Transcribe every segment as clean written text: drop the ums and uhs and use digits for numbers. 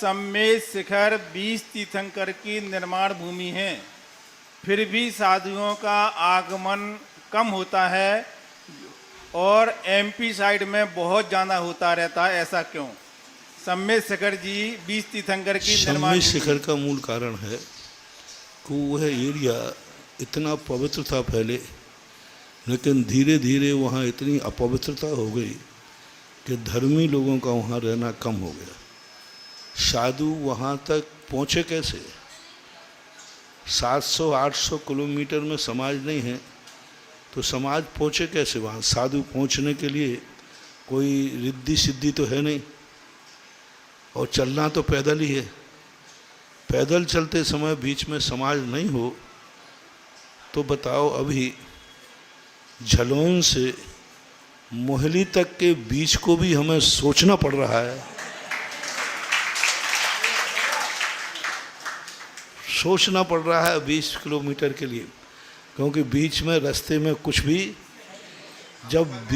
सम्मेद शिखर 20 तीर्थंकर की निर्माण भूमि है, फिर भी साधुओं का आगमन कम होता है और एमपी साइड में बहुत ज़्यादा होता रहता है, ऐसा क्यों? सम्मेद शिखर जी 20 तीर्थंकर की निर्माण सम्मेद शिखर का मूल कारण है कि वह एरिया इतना पवित्र था पहले, लेकिन धीरे धीरे वहाँ इतनी अपवित्रता हो गई कि धर्मी लोगों का वहाँ रहना कम हो गया। साधु वहाँ तक पहुँचे कैसे? 700-800 किलोमीटर में समाज नहीं है, तो समाज पहुँचे कैसे वहाँ? साधु पहुँचने के लिए कोई रिद्धि सिद्धि तो है नहीं, और चलना तो पैदल ही है। पैदल चलते समय बीच में समाज नहीं हो तो बताओ, अभी झलोन से मोहली तक के बीच को भी हमें सोचना पड़ रहा है, सोचना पड़ रहा है 20 किलोमीटर के लिए, क्योंकि बीच में रास्ते में कुछ भी, जब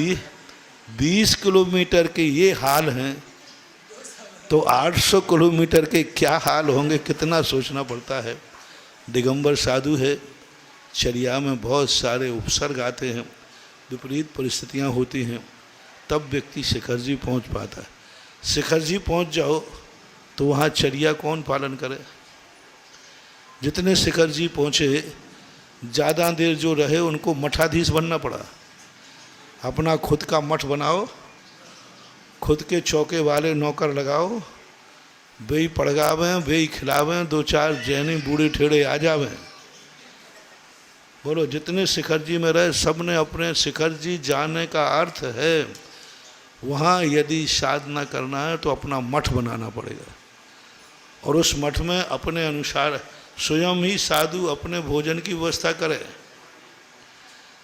20 किलोमीटर के ये हाल हैं तो 800 किलोमीटर के क्या हाल होंगे, कितना सोचना पड़ता है। दिगंबर साधु है, चर्या में बहुत सारे उपसर्ग आते हैं, विपरीत परिस्थितियां होती हैं, तब व्यक्ति शिखर जी पहुँच पाता है। शिखर जी पहुँच जाओ तो वहाँ चर्या कौन पालन करे? जितने शिखर जी पहुँचे, ज़्यादा देर जो रहे उनको मठाधीश बनना पड़ा। अपना खुद का मठ बनाओ, खुद के चौके वाले नौकर लगाओ, वे ही पड़गावें, वे ही खिलावें, 2-4 जैनी बूढ़े ठेड़े आ जावें। बोलो, जितने शिखर जी में रहे सब ने अपने शिखर जी जाने का अर्थ है वहाँ यदि साधना करना है तो अपना मठ बनाना पड़ेगा, और उस मठ में अपने अनुसार स्वयं ही साधु अपने भोजन की व्यवस्था करे,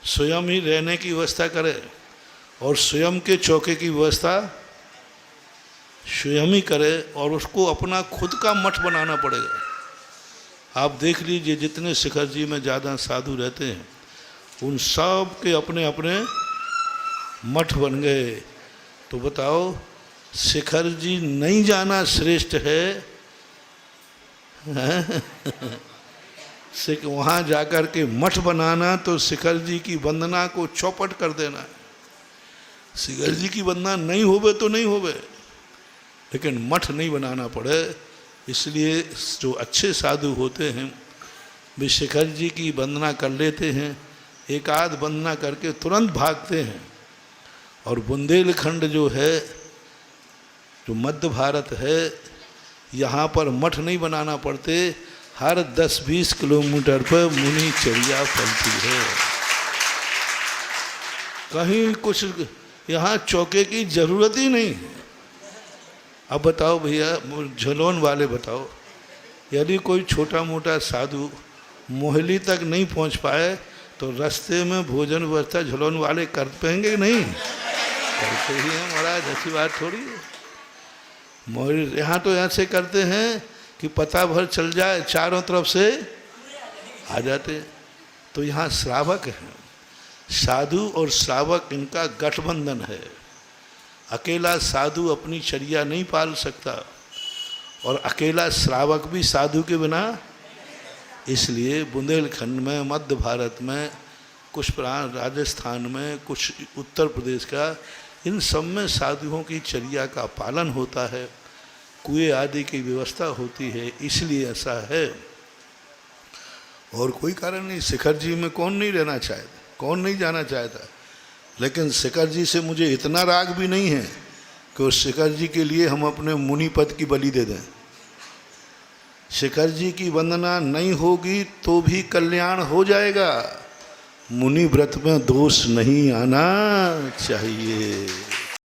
स्वयं ही रहने की व्यवस्था करे, और स्वयं के चौके की व्यवस्था स्वयं ही करे, और उसको अपना खुद का मठ बनाना पड़ेगा। आप देख लीजिए, जितने शिखर जी में ज़्यादा साधु रहते हैं उन सब के अपने अपने मठ बन गए। तो बताओ, शिखर जी नहीं जाना श्रेष्ठ है वहाँ जाकर के मठ बनाना तो शिखर जी की वंदना को चौपट कर देना है। शिखर जी की वंदना नहीं होवे तो नहीं होवे, लेकिन मठ नहीं बनाना पड़े। इसलिए जो अच्छे साधु होते हैं वे शिखर जी की वंदना कर लेते हैं, एक आध वंदना करके तुरंत भागते हैं। और बुंदेलखंड जो है, जो मध्य भारत है, यहाँ पर मठ नहीं बनाना पड़ते, हर 10-20 किलोमीटर पर मुनि चर्या फैलती है। कहीं कुछ यहाँ चौके की जरूरत ही नहीं है। अब बताओ भैया, झलोन वाले बताओ, यदि कोई छोटा मोटा साधु मोहली तक नहीं पहुँच पाए तो रास्ते में भोजन व्यवस्था झलोन वाले कर पाएंगे? नहीं करते ही हैं महाराज, ऐसी बात थोड़ी है। मोहली यहाँ तो ऐसे करते हैं कि पता भर चल जाए, चारों तरफ से आ जाते। तो यहाँ श्रावक हैं, साधु और श्रावक इनका गठबंधन है। अकेला साधु अपनी चर्या नहीं पाल सकता, और अकेला श्रावक भी साधु के बिना। इसलिए बुंदेलखंड में, मध्य भारत में, कुछ राजस्थान में, कुछ उत्तर प्रदेश का, इन सब में साधुओं की चर्या का पालन होता है, कुएं आदि की व्यवस्था होती है, इसलिए ऐसा है, और कोई कारण नहीं। शिखर जी में कौन नहीं रहना चाहता, कौन नहीं जाना चाहता, लेकिन शिखर जी से मुझे इतना राग भी नहीं है कि उस शिखर जी के लिए हम अपने मुनि पद की बलि दे दें। शिखर जी की वंदना नहीं होगी तो भी कल्याण हो जाएगा। मुनि व्रत में दोष नहीं आना चाहिए।